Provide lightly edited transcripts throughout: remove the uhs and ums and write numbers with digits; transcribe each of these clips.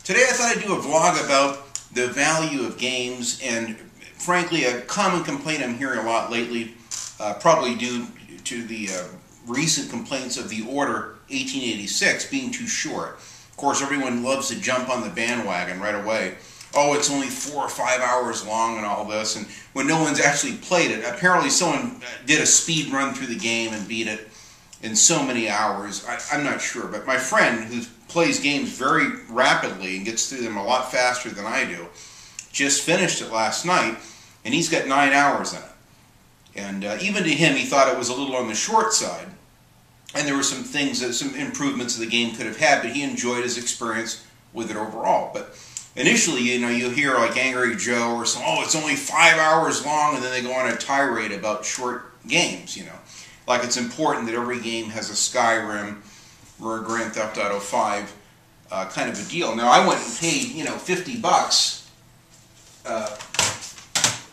Today I thought I'd do a vlog about the value of games, and frankly a common complaint I'm hearing a lot lately, probably due to the recent complaints of the Order 1886 being too short. Of course, everyone loves to jump on the bandwagon right away. Oh, it's only 4 or 5 hours long and all this, and when no one's actually played it. Apparently someone did a speed run through the game and beat it in so many hours. I'm not sure, but my friend who plays games very rapidly and gets through them a lot faster than I do just finished it last night, and he's got 9 hours in it. And even to him, he thought it was a little on the short side, and there were some things, some improvements the game could have had, but he enjoyed his experience with it overall. But initially, you know, you hear like Angry Joe or some, oh, it's only 5 hours long, and then they go on a tirade about short games, you know. Like it's important that every game has a Skyrim or a Grand Theft Auto 5 kind of a deal. Now, I went and paid, you know, $50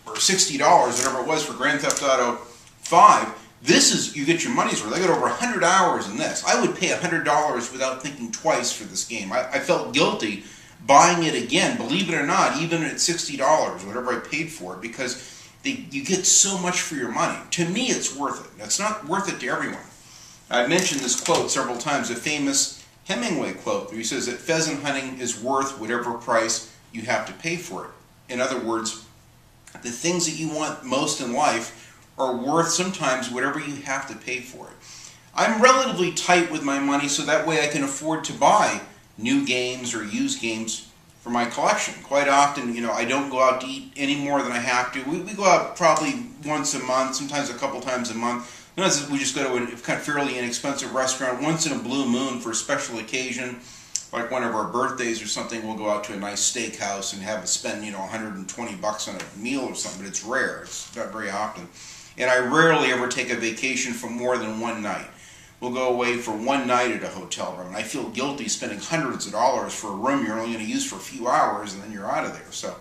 or $60, whatever it was, for Grand Theft Auto 5. This is, you get your money's worth. I got over 100 hours in this. I would pay $100 without thinking twice for this game. I felt guilty buying it again, believe it or not, even at $60, whatever I paid for it, because you get so much for your money. To me, it's worth it. It's not worth it to everyone. I've mentioned this quote several times, a famous Hemingway quote, where he says that pheasant hunting is worth whatever price you have to pay for it. In other words, the things that you want most in life are worth sometimes whatever you have to pay for it. I'm relatively tight with my money, so that way I can afford to buy new games or used games for my collection. Quite often, you know, I don't go out to eat any more than I have to. We go out probably once a month, sometimes a couple times a month. Sometimes we just go to a kind of fairly inexpensive restaurant. Once in a blue moon for a special occasion, like one of our birthdays or something, we'll go out to a nice steakhouse and have it spend, you know, $120 on a meal or something. But it's rare. It's not very often. And I rarely ever take a vacation for more than one night. We'll go away for one night at a hotel room, and I feel guilty spending hundreds of dollars for a room you're only going to use for a few hours, and then you're out of there. So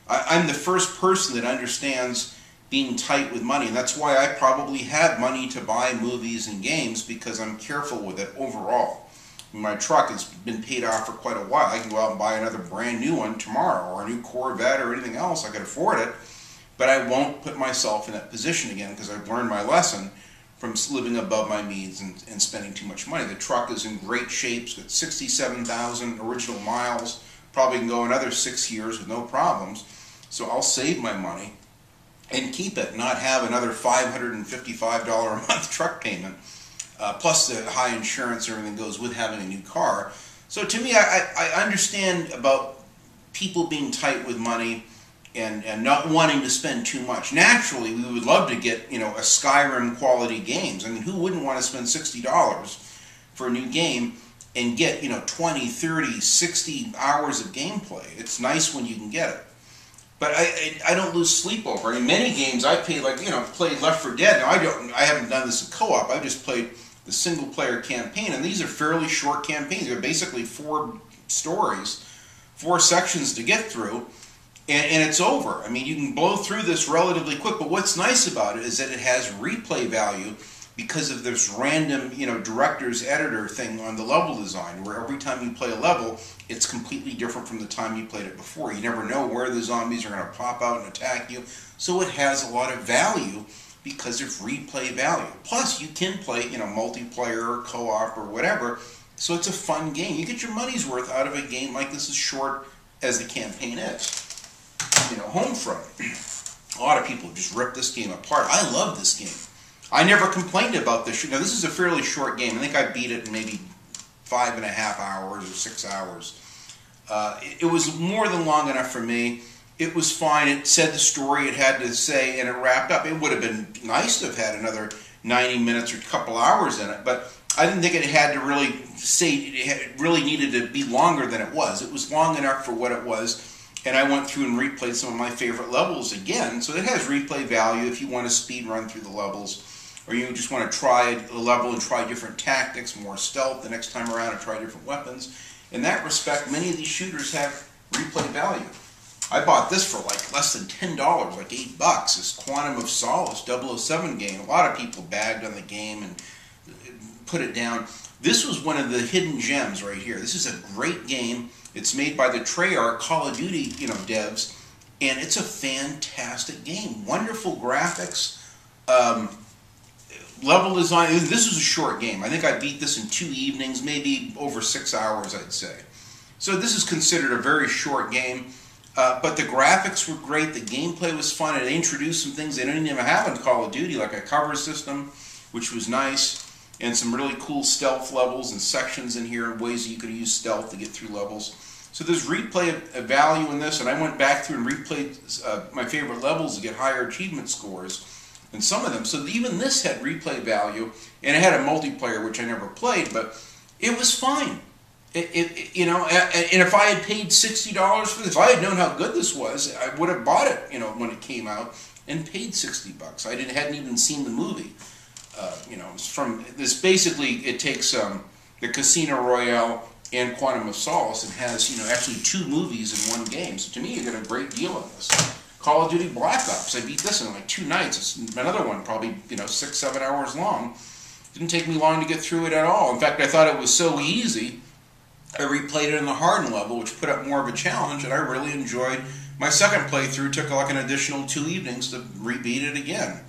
I'm the first person that understands being tight with money, and that's why I probably have money to buy movies and games, because I'm careful with it overall. My truck has been paid off for quite a while. I can go out and buy another brand new one tomorrow, or a new Corvette or anything else. I can afford it, but I won't put myself in that position again, because I've learned my lesson from living above my means and spending too much money. The truck is in great shape. It's got 67,000 original miles. Probably can go another 6 years with no problems. So I'll save my money and keep it, not have another $555 a month truck payment, plus the high insurance and everything goes with having a new car. So to me, I understand about people being tight with money and not wanting to spend too much. Naturally, we would love to get, you know, a Skyrim quality games. I mean, who wouldn't want to spend $60 for a new game and get, you know, 20, 30, 60 hours of gameplay? It's nice when you can get it. But I don't lose sleep over it. In many games I played, like, you know, played Left 4 Dead. Now I haven't done this in co-op. I've just played the single player campaign, and these are fairly short campaigns. They're basically 4 stories, 4 sections to get through. And it's over. I mean, you can blow through this relatively quick, but what's nice about it is that it has replay value because of this random, you know, director's editor thing on the level design, where every time you play a level, it's completely different from the time you played it before. You never know where the zombies are going to pop out and attack you, so it has a lot of value because of replay value. Plus, you can play, you know, multiplayer or co-op or whatever, so it's a fun game. You get your money's worth out of a game like this, as short as the campaign is. You know, Homefront. A lot of people just rip this game apart. I love this game. I never complained about this. Now, this is a fairly short game. I think I beat it in maybe 5.5 hours or 6 hours. It was more than long enough for me. It was fine. It said the story it had to say, and it wrapped up. It would have been nice to have had another 90 minutes or a couple hours in it, but I didn't think it had to really say, it really needed to be longer than it was. It was long enough for what it was. And I went through and replayed some of my favorite levels again. So it has replay value if you want to speed run through the levels, or you just want to try a level and try different tactics, more stealth the next time around, and try different weapons. In that respect, many of these shooters have replay value. I bought this for like less than $10, like $8. This Quantum of Solace 007 game. A lot of people bagged on the game and put it down. This was one of the hidden gems right here. This is a great game. It's made by the Treyarch Call of Duty, devs, and it's a fantastic game. Wonderful graphics, level design. This was a short game. I think I beat this in 2 evenings, maybe over 6 hours, I'd say. So this is considered a very short game, but the graphics were great. The gameplay was fun. It introduced some things they didn't even have in Call of Duty, like a cover system, which was nice, and some really cool stealth levels and sections in here and ways that you could use stealth to get through levels. So there's replay value in this, and I went back through and replayed my favorite levels to get higher achievement scores than some of them. So even this had replay value, and it had a multiplayer, which I never played, but it was fine. And if I had paid $60 for this, if I had known how good this was, I would have bought it, when it came out, and paid $60. I hadn't even seen the movie. It's from this. Basically, it takes the Casino Royale and Quantum of Solace and has, actually 2 movies in one game. So to me, you get a great deal on this. Call of Duty Black Ops. I beat this in like 2 nights. It's another one, probably 6-7 hours long. Didn't take me long to get through it at all. In fact, I thought it was so easy. I replayed it in the hardened level, which put up more of a challenge, and I really enjoyed my second playthrough. Took like an additional 2 evenings to rebeat it again.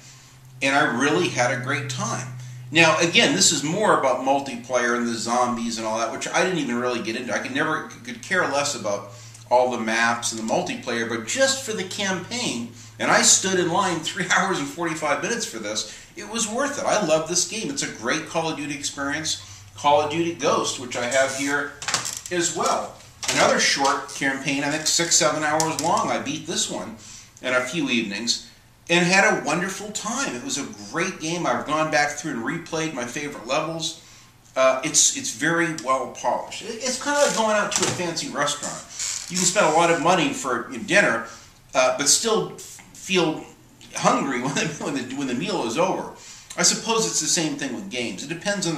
And I really had a great time. Now, again, this is more about multiplayer and the zombies and all that, which I didn't even really get into. I could care less about all the maps and the multiplayer, but just for the campaign, and I stood in line 3 hours and 45 minutes for this, it was worth it. I love this game. It's a great Call of Duty experience. Call of Duty Ghost, which I have here as well. Another short campaign, I think 6-7 hours long. I beat this one in a few evenings and had a wonderful time. It was a great game. I've gone back through and replayed my favorite levels. It's very well polished. It's kind of like going out to a fancy restaurant. You can spend a lot of money for dinner, but still feel hungry when the meal is over. I suppose it's the same thing with games. It depends on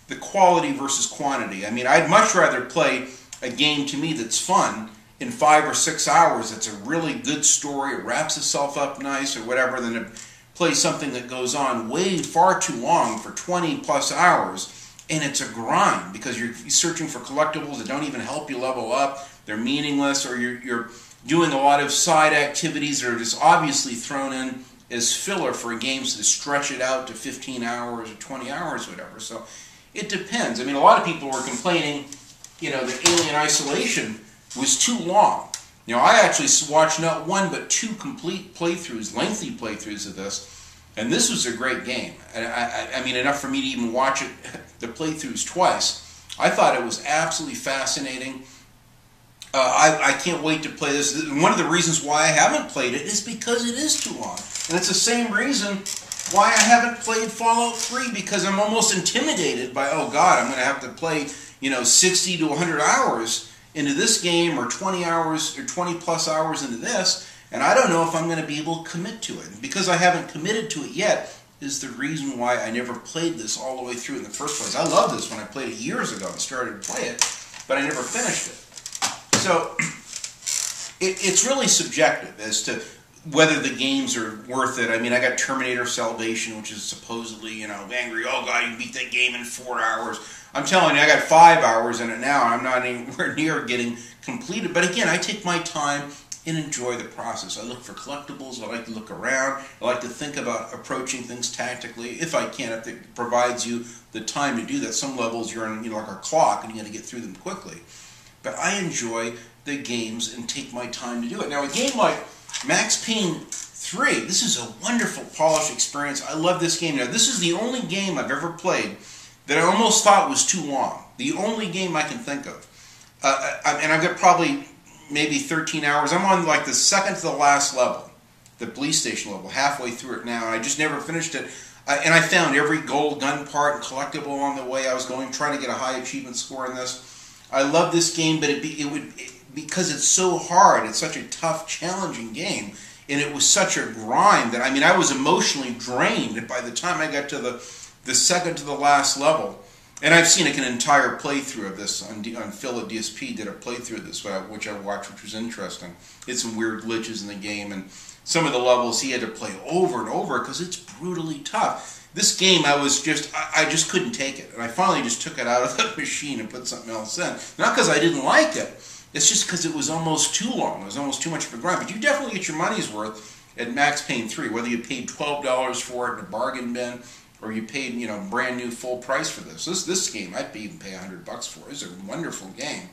the quality versus quantity. I mean, I'd much rather play a game to me that's fun in 5 or 6 hours. It's a really good story. It wraps itself up nice or whatever, than to play something that goes on way far too long for 20 plus hours. And it's a grind because you're searching for collectibles that don't even help you level up. They're meaningless, or you're doing a lot of side activities that are just obviously thrown in as filler for games to stretch it out to 15 hours or 20 hours or whatever. So it depends. I mean, a lot of people were complaining, that Alien Isolation was too long. I actually watched not 1 but 2 complete playthroughs, lengthy playthroughs of this, and this was a great game. I mean, enough for me to even watch it, the playthroughs twice. I thought it was absolutely fascinating. I can't wait to play this. One of the reasons why I haven't played it is because it is too long. And it's the same reason why I haven't played Fallout 3, because I'm almost intimidated by, oh God, I'm going to have to play, 60 to 100 hours into this game, or 20 hours or 20 plus hours into this, and I don't know if I'm going to be able to commit to it. And because I haven't committed to it yet is the reason why I never played this all the way through in the first place. I loved this when I played it years ago and started to play it, but I never finished it. So it's really subjective as to whether the games are worth it. I mean, I got Terminator Salvation, which is supposedly, angry, oh God, you beat that game in 4 hours. I'm telling you, I got 5 hours in it now, and I'm not anywhere near getting completed. But again, I take my time and enjoy the process. I look for collectibles. I like to look around. I like to think about approaching things tactically, if I can, if it provides you the time to do that. Some levels you're in, like a clock, and you got to get through them quickly. But I enjoy the games and take my time to do it. Now, a game like Max Payne 3, this is a wonderful, polished experience. I love this game. Now, this is the only game I've ever played that I almost thought was too long. The only game I can think of. And I've got probably maybe 13 hours. I'm on like the second to the last level, the police station level, halfway through it now, and I just never finished it. And I found every gold gun part and collectible along the way I was going, trying to get a high achievement score in this. I love this game, but because it's so hard, it's such a tough, challenging game, and it was such a grind that, I was emotionally drained by the time I got to the second to the last level. And I've seen like an entire playthrough of this on Phil at DSP did a playthrough of this, which I watched, which was interesting. It's some weird glitches in the game, and some of the levels he had to play over and over because it's brutally tough. This game, I just couldn't take it, and I finally just took it out of the machine and put something else in. Not because I didn't like it, it's just because it was almost too long. It was almost too much of a grind. But you definitely get your money's worth at Max Payne 3, whether you paid $12 for it in a bargain bin, or you paid, you know, brand new full price for this. This game, I'd even pay $100 for. It's a wonderful game.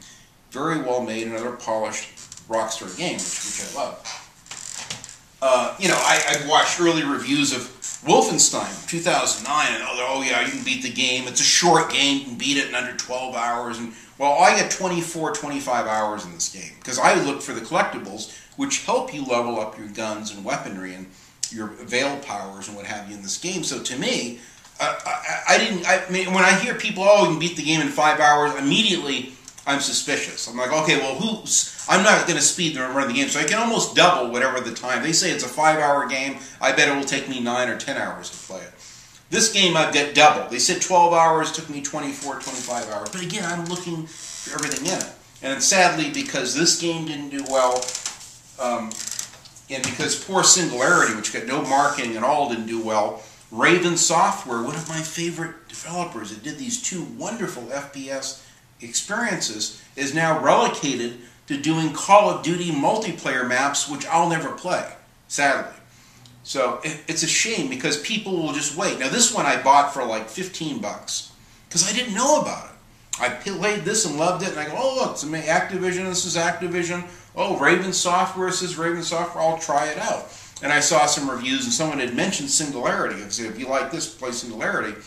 Very well made, another polished Rockstar game, which I love. You know, I've watched early reviews of Wolfenstein 2009, and oh yeah, you can beat the game. It's a short game, you can beat it in under 12 hours. And well, I got 24, 25 hours in this game, because I look for the collectibles, which help you level up your guns and weaponry and your veil powers and what have you in this game. So to me, I mean, when I hear people, oh, you can beat the game in 5 hours, immediately I'm suspicious. I'm like, okay, well, I'm not going to speed run the game, so I can almost double whatever the time. They say it's a 5-hour game. I bet it will take me 9 or 10 hours to play it. This game, I've got double. They said 12 hours, took me 24, 25 hours. But again, I'm looking for everything in it. And sadly, because this game didn't do well, and because poor Singularity, which got no marketing at all, didn't do well, Raven Software, one of my favorite developers that did these 2 wonderful FPS experiences, is now relegated to doing Call of Duty multiplayer maps, which I'll never play, sadly. So it's a shame, because people will just wait. Now this one I bought for like $15, because I didn't know about it. I played this and loved it, and I go, oh look, it's Activision, this is Activision. Oh, Raven Software, this is Raven Software, I'll try it out. And I saw some reviews, and someone had mentioned Singularity. I said, if you like this, play Singularity.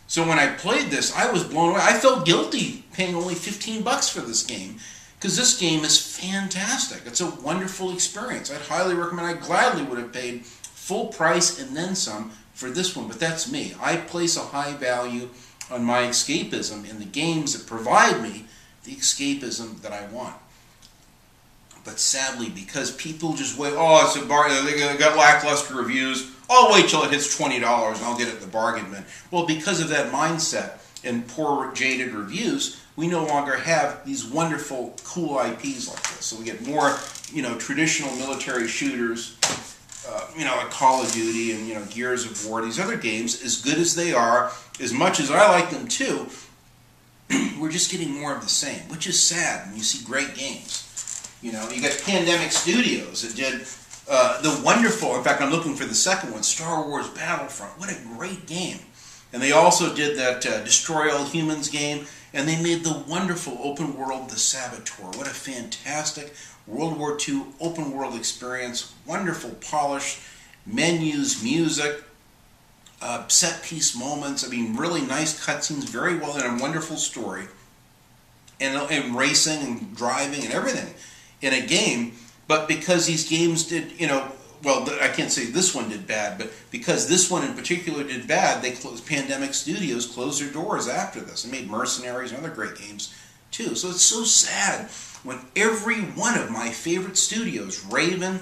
So when I played this, I was blown away. I felt guilty paying only $15 for this game, because this game is fantastic. It's a wonderful experience. I'd highly recommend. I gladly would have paid full price and then some for this one, but that's me. I place a high value on my escapism in the games that provide me the escapism that I want. But sadly, because people just wait, oh, it's a bar, they got lackluster reviews, I'll wait till it hits $20 and I'll get it in the bargain bin. Well, because of that mindset and poor, jaded reviews, we no longer have these wonderful, cool IPs like this. So we get more, you know, traditional military shooters, you know, like Call of Duty and, you know, Gears of War. These other games, as good as they are, as much as I like them too, we're just getting more of the same, which is sad when you see great games. You know, you got Pandemic Studios that did the wonderful, in fact, I'm looking for the second one, Star Wars Battlefront. What a great game. And they also did that Destroy All Humans game, and they made the wonderful open world The Saboteur. What a fantastic World War II open world experience. Wonderful polished menus, music, set piece moments. I mean, really nice cutscenes, very well done, a wonderful story. And racing and driving and everything in a game. But because these games did, you know, well, I can't say this one did bad, but because this one in particular did bad, they closed. Pandemic Studios closed their doors after this. They made Mercenaries and other great games too. So it's so sad when every one of my favorite studios, Raven,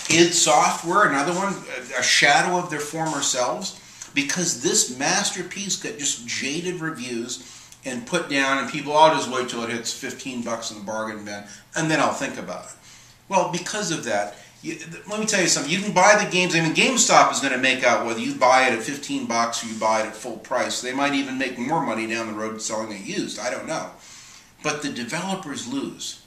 id Software, another one, a shadow of their former selves, because this masterpiece got just jaded reviews and put down, and people, I'll just wait till it hits $15 in the bargain bin, and then I'll think about it. Well, because of that, let me tell you something. You can buy the games. I mean, GameStop is going to make out whether you buy it at $15 or you buy it at full price. They might even make more money down the road selling it used. I don't know. But the developers lose.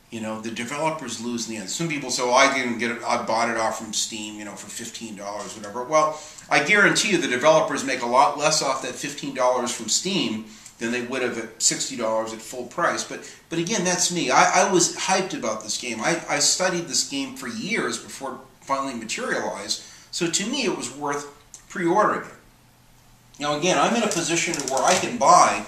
You know, the developers lose in the end. Some people say, well, I didn't get it. I bought it off from Steam, you know, for $15, whatever. Well, I guarantee you the developers make a lot less off that $15 from Steam than they would have at $60 at full price. But again, that's me. I was hyped about this game. I studied this game for years before it finally materialized. So to me, it was worth pre-ordering it. Now again, I'm in a position where I can buy,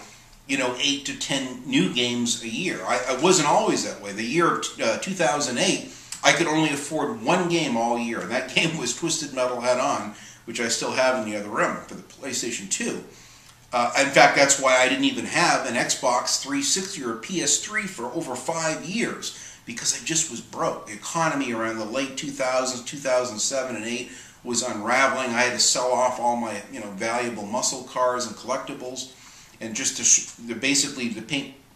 you know, 8 to 10 new games a year. I wasn't always that way. The year of 2008, I could only afford one game all year, and that game was Twisted Metal Head-On, which I still have in the other room for the PlayStation 2. In fact, that's why I didn't even have an Xbox 360 or a PS3 for over 5 years, because I just was broke. The economy around the late 2000s, 2007 and 8 was unraveling. I had to sell off all my valuable muscle cars and collectibles, and just to basically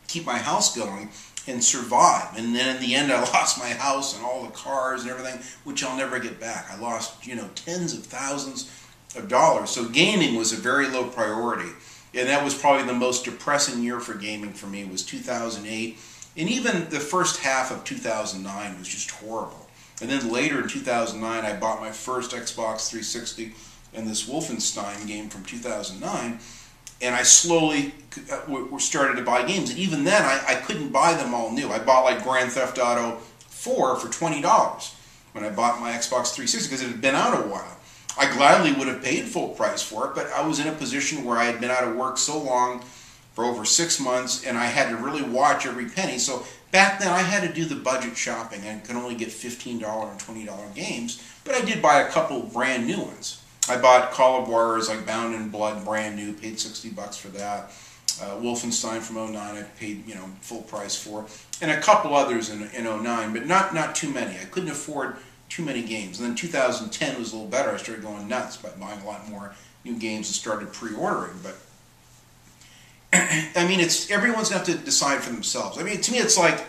keep my house going and survive. And then in the end, I lost my house and all the cars and everything, which I'll never get back. I lost tens of thousands of dollars. So gaming was a very low priority, and that was probably the most depressing year for gaming for me, was 2008. And even the first half of 2009 was just horrible. And then later in 2009, I bought my first Xbox 360 and this Wolfenstein game from 2009. And I slowly started to buy games. And even then, I couldn't buy them all new. I bought like Grand Theft Auto 4 for $20 when I bought my Xbox 360 because it had been out a while. I gladly would have paid full price for it, but I was in a position where I had been out of work so long, for over 6 months, and I had to really watch every penny. So back then I had to do the budget shopping and could only get $15 and $20 games, but I did buy a couple brand new ones. I bought Call of Juarez, like Bound in Blood, brand new, paid $60 for that. Wolfenstein from '09 I paid full price for, and a couple others in '09, but not too many. I couldn't afford too many games. And then 2010 was a little better. I started going nuts by buying a lot more new games and started pre-ordering. But I mean, everyone's going to have to decide for themselves. I mean, to me, it's like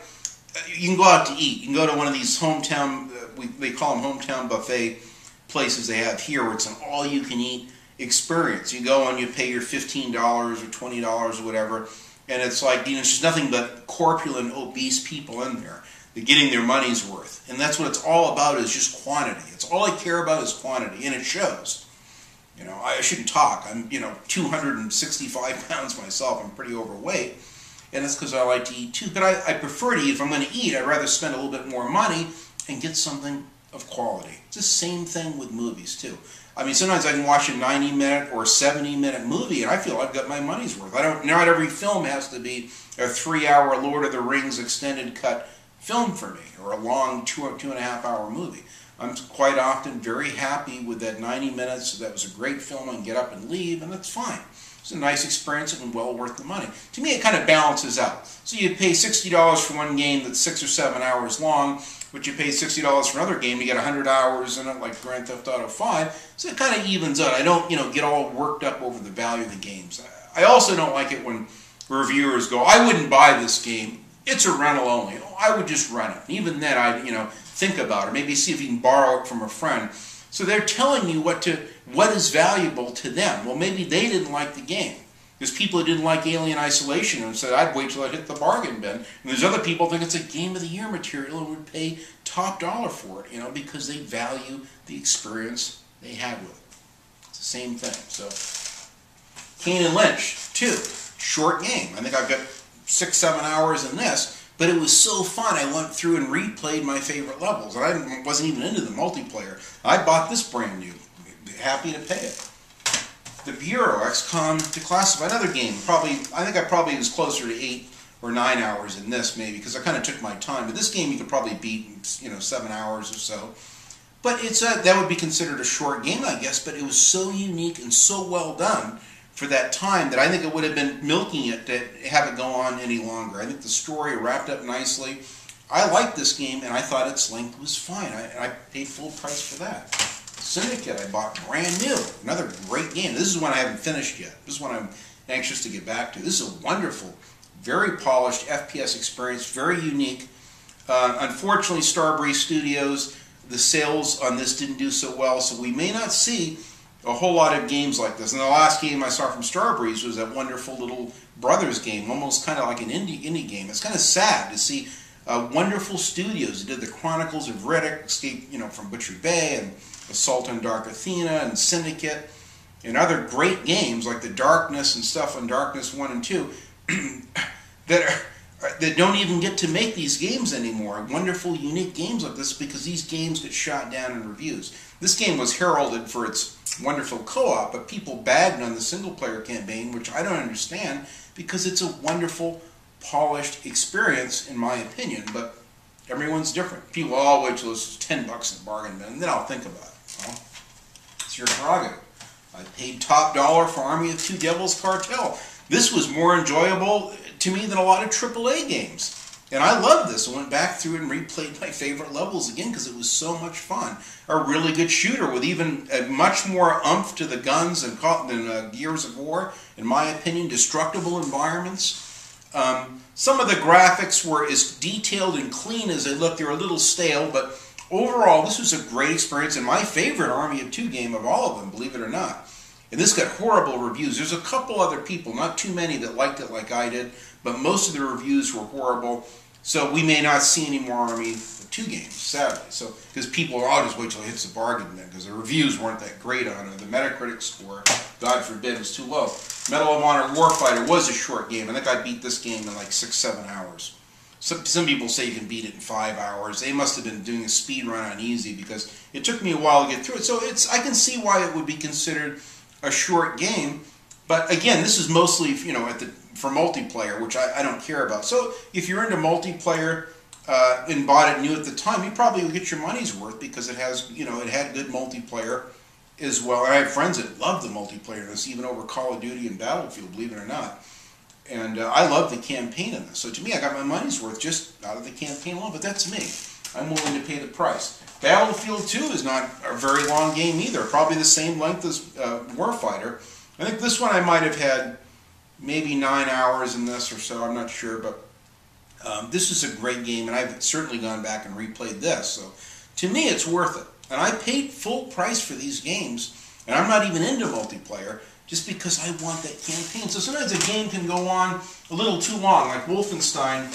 you can go out to eat. You can go to one of these hometown, they call them hometown buffet places they have here, where it's an all-you-can-eat experience. You go and you pay your $15 or $20 or whatever, and it's like, it's just nothing but corpulent, obese people in there. They're getting their money's worth. And that's what it's all about, is just quantity. It's all I care about is quantity, and it shows. I shouldn't talk. I'm, 265 pounds myself. I'm pretty overweight. And that's because I like to eat too. But I prefer to eat. If I'm going to eat, I'd rather spend a little bit more money and get something of quality. It's the same thing with movies too. I mean, sometimes I can watch a 90-minute or 70-minute movie, and I feel I've got my money's worth. Not every film has to be a 3-hour Lord of the Rings extended cut film for me, or a long 2.5-hour movie. I'm quite often very happy with that 90 minutes. That was a great film. I can get up and leave, and that's fine. It's a nice experience and well worth the money. To me, it kind of balances out. So you pay $60 for one game that's 6 or 7 hours long, but you pay $60 for another game, you get 100 hours in it, like Grand Theft Auto 5. So it kind of evens out. I don't, get all worked up over the value of the games. I also don't like it when reviewers go, I wouldn't buy this game. It's a rental only. I would just rent it. Even then, I'd, think about it. Maybe see if you can borrow it from a friend. So they're telling you what is valuable to them. Well, maybe they didn't like the game. There's people who didn't like Alien Isolation and said, I'd wait till I hit the bargain bin. And there's other people who think it's a Game of the Year material and would pay top dollar for it, because they value the experience they had with it. It's the same thing. So, Kane and Lynch, too. Short game. I think I've got 6-7 hours in this. But it was so fun, I went through and replayed my favorite levels. And I wasn't even into the multiplayer. I bought this brand new. Happy to pay it. The Bureau, XCOM Declassified, another game. I think I probably was closer to 8 or 9 hours in this, maybe, because I kind of took my time. But this game you could probably beat in, 7 hours or so. But that would be considered a short game, I guess. But it was so unique and so well done for that time that I think it would have been milking it to have it go on any longer. I think the story wrapped up nicely. I liked this game, and I thought its length was fine. I paid full price for that. Seneca I bought brand new. Another great game. This is one I haven't finished yet. This is one I'm anxious to get back to. This is a wonderful, very polished FPS experience, very unique. Unfortunately, Starbreeze Studios, the sales on this didn't do so well, so we may not see a whole lot of games like this. And the last game I saw from Starbreeze was that wonderful little Brothers game, almost kind of like an indie game. It's kind of sad to see wonderful studios that did the Chronicles of Riddick, Escape from Butcher Bay, and Assault on Dark Athena, and Syndicate, and other great games like The Darkness and stuff on Darkness 1 and 2 that don't even get to make these games anymore. Wonderful, unique games like this, because these games get shot down in reviews. This game was heralded for its wonderful co-op, but people bagged on the single-player campaign, which I don't understand, because it's a wonderful, polished experience, in my opinion, but everyone's different. People, wait till it's $10 in the bargain bin, and then I'll think about it. Well, it's your prerogative. I paid top dollar for Army of Two Devils Cartel. This was more enjoyable to me than a lot of AAA games. And I loved this. I went back through and replayed my favorite levels again because it was so much fun. A really good shooter with even a much more oomph to the guns than Gears of War, in my opinion. Destructible environments. Some of the graphics were as detailed and clean as they looked. They were a little stale, but overall, this was a great experience and my favorite Army of Two game of all of them, believe it or not. And this got horrible reviews. There's a couple other people, not too many, that liked it like I did, but most of the reviews were horrible. So we may not see any more Army of Two games, sadly. So because people will just wait till it hits the bargain bin, because the reviews weren't that great on it. The Metacritic score, God forbid, was too low. Medal of Honor Warfighter was a short game. I think I beat this game in like 6-7 hours. Some people say you can beat it in 5 hours. They must have been doing a speed run on easy because it took me a while to get through it. So I can see why it would be considered a short game. But again, this is mostly, you know, for multiplayer, which I don't care about. So if you're into multiplayer and bought it new at the time, you probably will get your money's worth because it has, you know, it had good multiplayer as well. And I have friends that love the multiplayer in this, even over Call of Duty and Battlefield, believe it or not. And I love the campaign in this. So to me, I got my money's worth just out of the campaign alone, but that's me. I'm willing to pay the price. Battlefield 2 is not a very long game either, probably the same length as Warfighter. I think this one I might have had maybe 9 hours in this or so, I'm not sure, but this is a great game, and I've certainly gone back and replayed this. So to me, it's worth it. And I paid full price for these games, and I'm not even into multiplayer, just because I want that campaign. So sometimes a game can go on a little too long, like Wolfenstein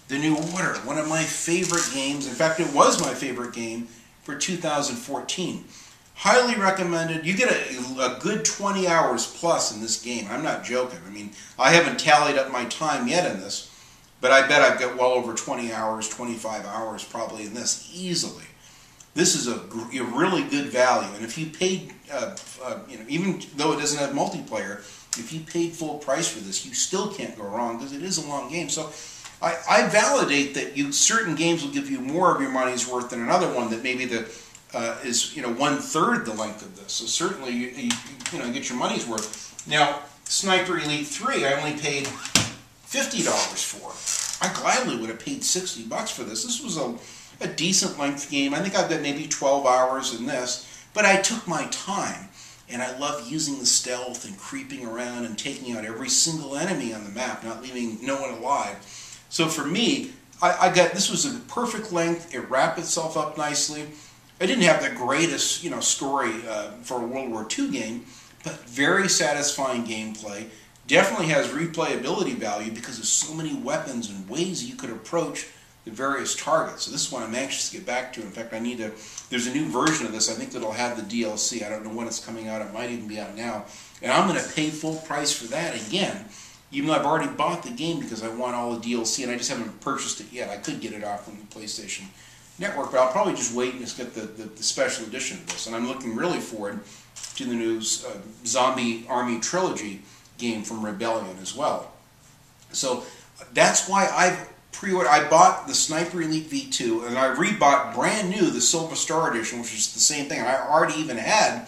The New Order, one of my favorite games. In fact, it was my favorite game for 2014. Highly recommended. You get a good 20 hours plus in this game. I'm not joking. I mean, I haven't tallied up my time yet in this, but I bet I've got well over 20 hours, 25 hours probably in this easily. This is a really good value, and if you paid, you know, even though it doesn't have multiplayer, if you paid full price for this, you still can't go wrong because it is a long game. So I validate that certain games will give you more of your money's worth than another one that maybe is, you know, 1/3 the length of this. So certainly you know, get your money's worth. Now, Sniper Elite 3, I only paid $50 for. I gladly would have paid $60 for this. This was a decent length game. I think I've got maybe 12 hours in this, but I took my time, and I love using the stealth and creeping around and taking out every single enemy on the map, not leaving no one alive. So for me, this was a perfect length. It wrapped itself up nicely. I didn't have the greatest, you know, story for a World War II game, but very satisfying gameplay. Definitely has replayability value because there's so many weapons and ways you could approach the various targets. So this is one I'm anxious to get back to. In fact, there's a new version of this, I think, that'll have the DLC. I don't know when it's coming out. It might even be out now. And I'm going to pay full price for that again, even though I've already bought the game because I want all the DLC, and I just haven't purchased it yet. I could get it off from the PlayStation Network, but I'll probably just wait and just get the special edition of this. And I'm looking really forward to the new Zombie Army Trilogy game from Rebellion as well. So that's why I bought the Sniper Elite V2, and I rebought brand new the Silver Star Edition, which is the same thing. And I already even had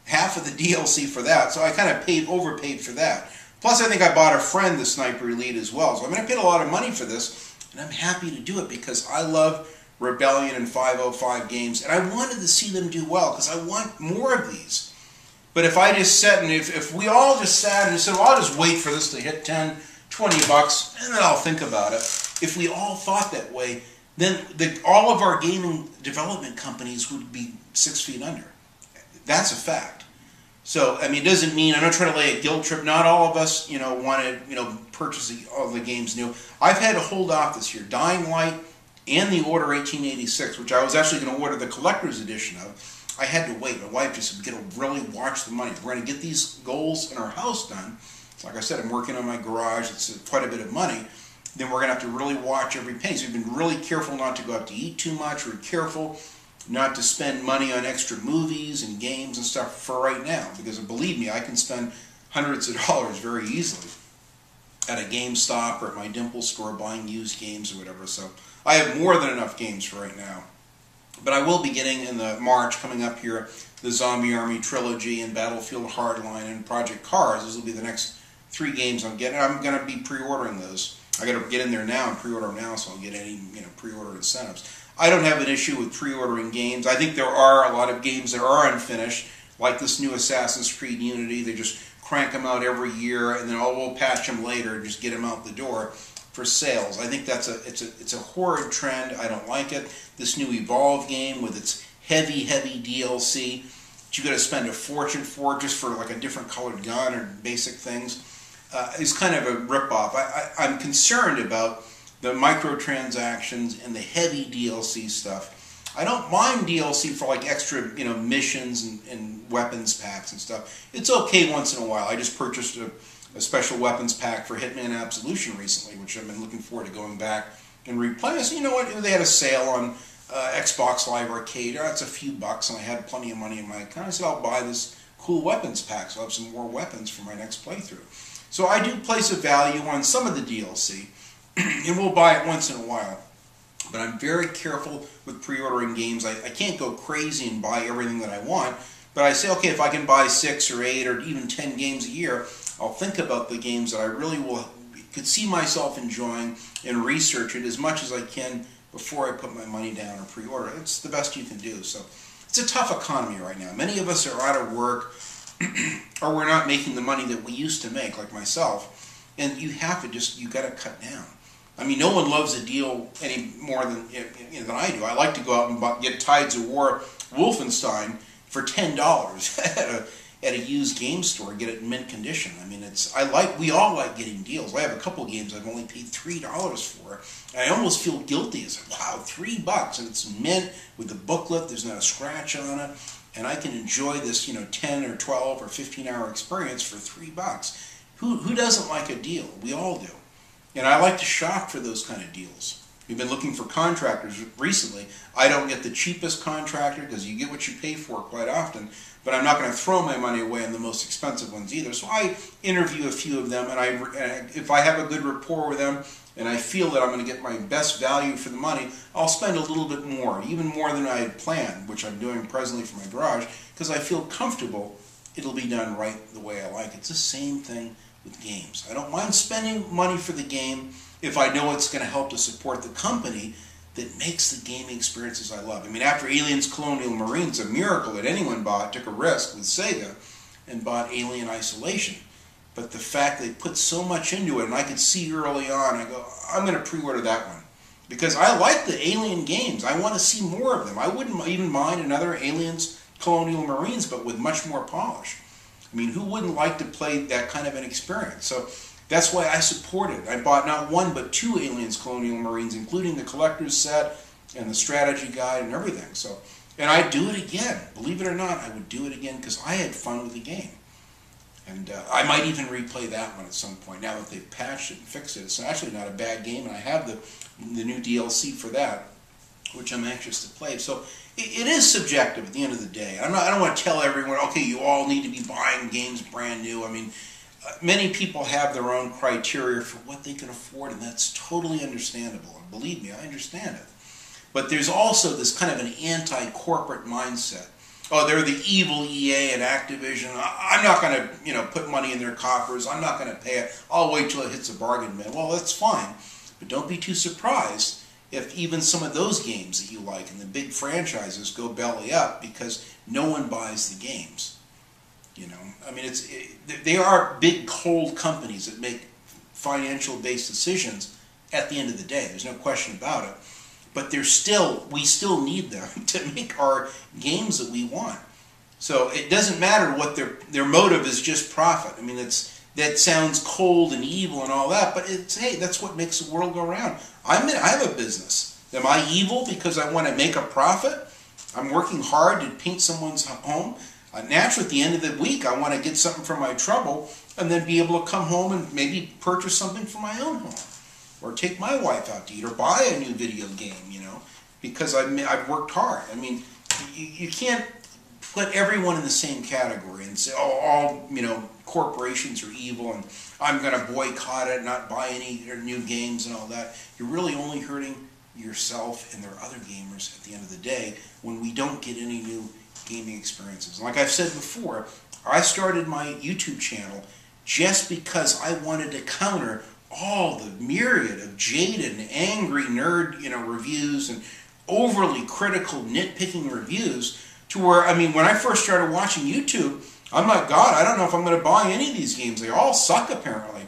half of the DLC for that, so I kind of overpaid for that. Plus, I think I bought a friend the Sniper Elite as well. So I mean, I paid a lot of money for this, and I'm happy to do it because I love Rebellion and 505 games, and I wanted to see them do well because I want more of these. But if I just sat and if we all just sat and said, well, I'll just wait for this to hit 10, 20 bucks, and then I'll think about it. If we all thought that way, then all of our gaming development companies would be 6 feet under. That's a fact. So, I mean, it doesn't mean, I'm not trying to lay a guilt trip. Not all of us, you know, want to, you know, purchase all the games new. I've had to hold off this year. Dying Light and The Order 1886, which I was actually going to order the collector's edition of. I had to wait. My wife just said, really watch the money. We're going to get these goals in our house done. Like I said, I'm working on my garage. It's quite a bit of money. Then we're going to have to really watch every penny. So we've been really careful not to go out to eat too much. We're careful not to spend money on extra movies and games and stuff for right now. Because believe me, I can spend hundreds of dollars very easily at a GameStop or at my Dimple store buying used games or whatever. So I have more than enough games for right now. But I will be getting in the March coming up here the Zombie Army Trilogy and Battlefield Hardline and Project Cars. Those will be the next 3 games I'm getting. I'm going to be pre-ordering those I got to get in there now and pre-order them now, so I'll get any pre-order incentives. I don't have an issue with pre-ordering games. I think there are a lot of games that are unfinished, like this new Assassin's Creed Unity. They just crank them out every year, and then we'll patch them later and just get them out the door for sales. I think it's a horrid trend. I don't like it. This new Evolve game with its heavy DLC that you got to spend a fortune for just for like a different colored gun or basic things is kind of a ripoff. I'm concerned about the microtransactions and the heavy DLC stuff. I don't mind DLC for like extra, missions and weapons packs and stuff. It's okay once in a while. I just purchased a special weapons pack for Hitman Absolution recently, which I've been looking forward to going back and replaying. So, you know what? They had a sale on Xbox Live Arcade. It's a few bucks, and I had plenty of money in my account. I said, I'll buy this cool weapons pack, so I'll have some more weapons for my next playthrough. So I do place a value on some of the DLC, and we'll buy it once in a while. But I'm very careful with pre-ordering games. I can't go crazy and buy everything that I want, but I say, okay, if I can buy 6 or 8 or even 10 games a year, I'll think about the games that I really could see myself enjoying and research it as much as I can before I put my money down or pre-order. It's the best you can do. So it's a tough economy right now. Many of us are out of work or we're not making the money that we used to make, like myself, and you got to cut down. I mean, no one loves a deal any more than I do. I like to go out and get Tides of War Wolfenstein for $10 at a used game store, get it in mint condition. I mean, we all like getting deals. I have a couple games I've only paid $3 for. And I almost feel guilty. It's like, wow, $3, and it's mint with the booklet. There's not a scratch on it, and I can enjoy this, 10 or 12 or 15-hour experience for $3. Who doesn't like a deal? We all do. And I like to shop for those kind of deals. We've been looking for contractors recently. I don't get the cheapest contractor because you get what you pay for quite often, but I'm not going to throw my money away on the most expensive ones either. So I interview a few of them, and if I have a good rapport with them and I feel that I'm going to get my best value for the money, I'll spend a little bit more, even more than I had planned, which I'm doing presently for my garage, because I feel comfortable it'll be done right the way I like. It's the same thing with games. I don't mind spending money for the game if I know it's going to help to support the company that makes the gaming experiences I love. I mean, after Aliens Colonial Marines, a miracle that anyone took a risk with Sega and bought Alien Isolation. But the fact they put so much into it, and I could see early on, I go, I'm going to pre-order that one. Because I like the Alien games. I want to see more of them. I wouldn't even mind another Aliens Colonial Marines, but with much more polish. I mean, who wouldn't like to play that kind of an experience? So that's why I support it. I bought not 1 but 2 Aliens Colonial Marines, including the collector's set and the strategy guide and everything. So, and I'd do it again. Believe it or not, I would do it again because I had fun with the game. And I might even replay that one at some point now that they've patched it and fixed it. It's actually not a bad game, and I have the new DLC for that, which I'm anxious to play. So it is subjective at the end of the day. I don't want to tell everyone, okay, you all need to be buying games brand new. I mean, many people have their own criteria for what they can afford, and that's totally understandable. And believe me, I understand it. But there's also this kind of an anti-corporate mindset. Oh, they're the evil EA and Activision. I'm not going to, put money in their coffers. I'm not going to pay it. I'll wait till it hits a bargain bin. Well, that's fine. But don't be too surprised if even some of those games that you like and the big franchises go belly up because no one buys the games. I mean, they are big, cold companies that make financial-based decisions at the end of the day. There's no question about it. But we still need them to make our games that we want. So it doesn't matter what their motive is, just profit. I mean, that sounds cold and evil and all that, but hey, that's what makes the world go round. I have a business. Am I evil because I want to make a profit? I'm working hard to paint someone's home. Naturally, at the end of the week, I want to get something from my trouble and then be able to come home and maybe purchase something for my own home. Or take my wife out to eat, or buy a new video game, because I've worked hard. I mean, you can't put everyone in the same category and say, oh, all corporations are evil and I'm going to boycott it, not buy any new games and all that. You're really only hurting yourself and there are other gamers at the end of the day when we don't get any new gaming experiences. Like I've said before, I started my YouTube channel just because I wanted to counter all the myriad of jaded and angry nerd, reviews and overly critical, nitpicking reviews, to where, I mean, when I first started watching YouTube, I'm like, God, I don't know if I'm going to buy any of these games. They all suck, apparently.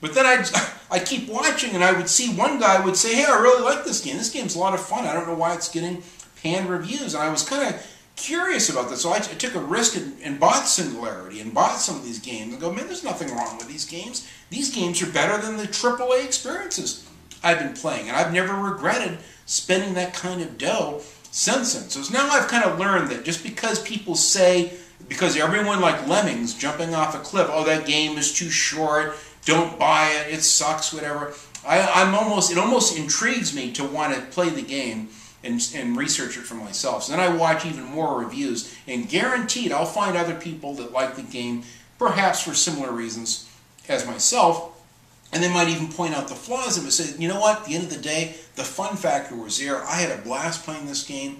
But then I keep watching, and I would see one guy would say, hey, I really like this game. This game's a lot of fun. I don't know why it's getting panned reviews. And I was kind of curious about this. So I took a risk and bought Singularity and bought some of these games and go, man, there's nothing wrong with these games. These games are better than the AAA experiences I've been playing. And I've never regretted spending that kind of dough since then. So now I've kind of learned that just because people say, because everyone like lemmings jumping off a cliff, oh, that game is too short, don't buy it, it sucks, whatever. It almost intrigues me to want to play the game and research it for myself. So then I watch even more reviews, and guaranteed I'll find other people that like the game, perhaps for similar reasons as myself, and they might even point out the flaws of it. Say, you know what, at the end of the day, the fun factor was there. I had a blast playing this game,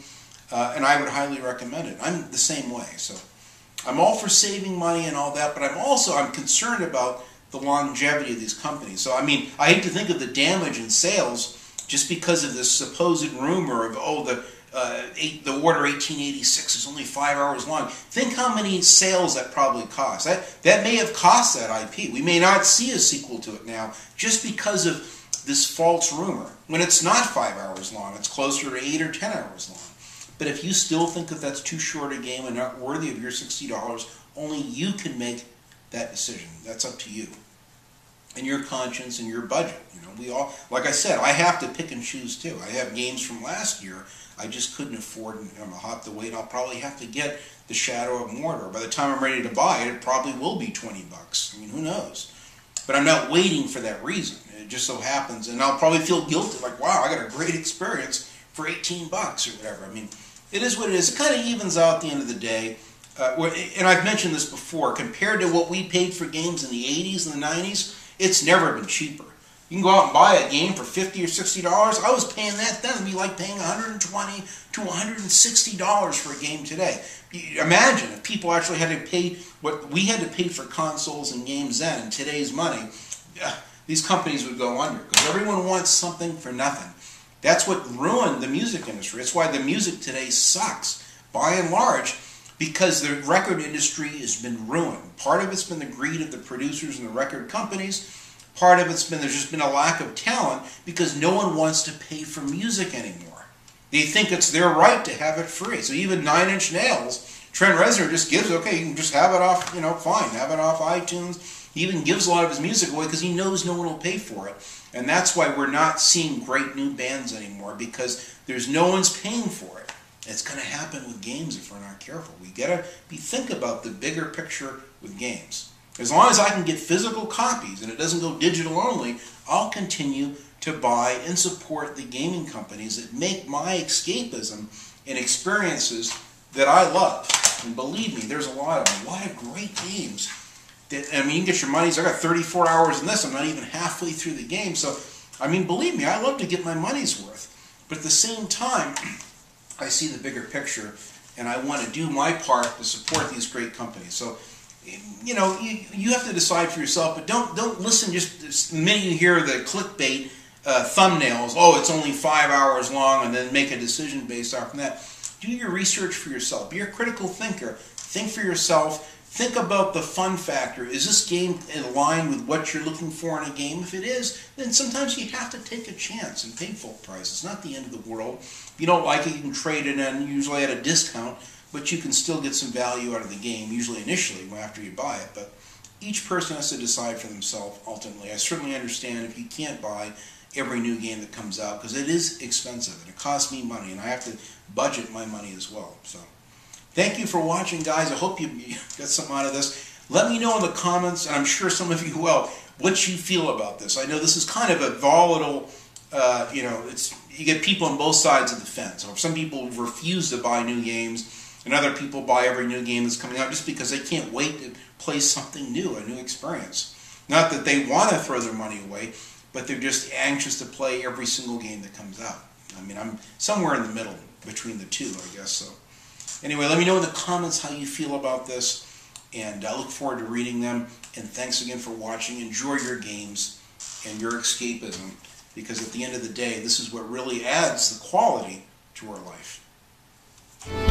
and I would highly recommend it. I'm the same way. So I'm all for saving money and all that, but I'm concerned about the longevity of these companies. So, I mean, I hate to think of the damage in sales just because of this supposed rumor of, oh, the Order 1886 is only 5 hours long. Think how many sales that probably cost. That may have cost that IP. We may not see a sequel to it now just because of this false rumor. When it's not 5 hours long, it's closer to 8 or 10 hours long. But if you still think that that's too short a game and not worthy of your $60, only you can make that decision. That's up to you and your conscience and your budget. We all, like I said, I have to pick and choose too. I have games from last year I just couldn't afford, and I'm gonna have to wait. I'll probably have to get the Shadow of Mordor. By the time I'm ready to buy it, it probably will be $20. I mean, who knows? But I'm not waiting for that reason. It just so happens, and I'll probably feel guilty, like, wow, I got a great experience for $18 or whatever. I mean, it is what it is. It kind of evens out at the end of the day. And I've mentioned this before, compared to what we paid for games in the 80s and the 90s, it's never been cheaper. You can go out and buy a game for $50 or $60. I was paying that then. It'd be like paying $120 to $160 for a game today. Imagine if people actually had to pay what we had to pay for consoles and games then in today's money. These companies would go under because everyone wants something for nothing. That's what ruined the music industry. That's why the music today sucks, by and large, because the record industry has been ruined. Part of it's been the greed of the producers and the record companies. Part of it's been there's just been a lack of talent because no one wants to pay for music anymore. They think it's their right to have it free. So even 9 Inch Nails, Trent Reznor just gives, okay, you can just have it off, fine, have it off iTunes. He even gives a lot of his music away because he knows no one will pay for it. And that's why we're not seeing great new bands anymore, because there's no one's paying for it. It's going to happen with games if we're not careful. We got to think about the bigger picture with games. As long as I can get physical copies and it doesn't go digital only, I'll continue to buy and support the gaming companies that make my escapism and experiences that I love. And believe me, there's a lot of great games. I mean, you can get your money's. I got 34 hours in this. I'm not even halfway through the game. So, I mean, believe me, I love to get my money's worth. But at the same time, I see the bigger picture, and I want to do my part to support these great companies. So, you have to decide for yourself, but don't listen just the minute you hear the clickbait thumbnails, oh, it's only 5 hours long, and then make a decision based off of that. Do your research for yourself. Be a critical thinker. Think for yourself. Think about the fun factor. Is this game in line with what you're looking for in a game? If it is, then sometimes you have to take a chance and pay full price. It's not the end of the world. If you don't like it, you can trade it in, usually at a discount, but you can still get some value out of the game, usually initially after you buy it. But each person has to decide for themselves ultimately. I certainly understand if you can't buy every new game that comes out, because it is expensive and it costs me money, and I have to budget my money as well. So, thank you for watching, guys. I hope you got something out of this. Let me know in the comments, and I'm sure some of you will, what you feel about this. I know this is kind of a volatile, you get people on both sides of the fence. Or some people refuse to buy new games, and other people buy every new game that's coming out just because they can't wait to play something new, a new experience. Not that they want to throw their money away, but they're just anxious to play every single game that comes out. I mean, I'm somewhere in the middle between the two, I guess. So, anyway, let me know in the comments how you feel about this, and I look forward to reading them. And thanks again for watching. Enjoy your games. and your escapism, because at the end of the day, this is what really adds the quality to our life.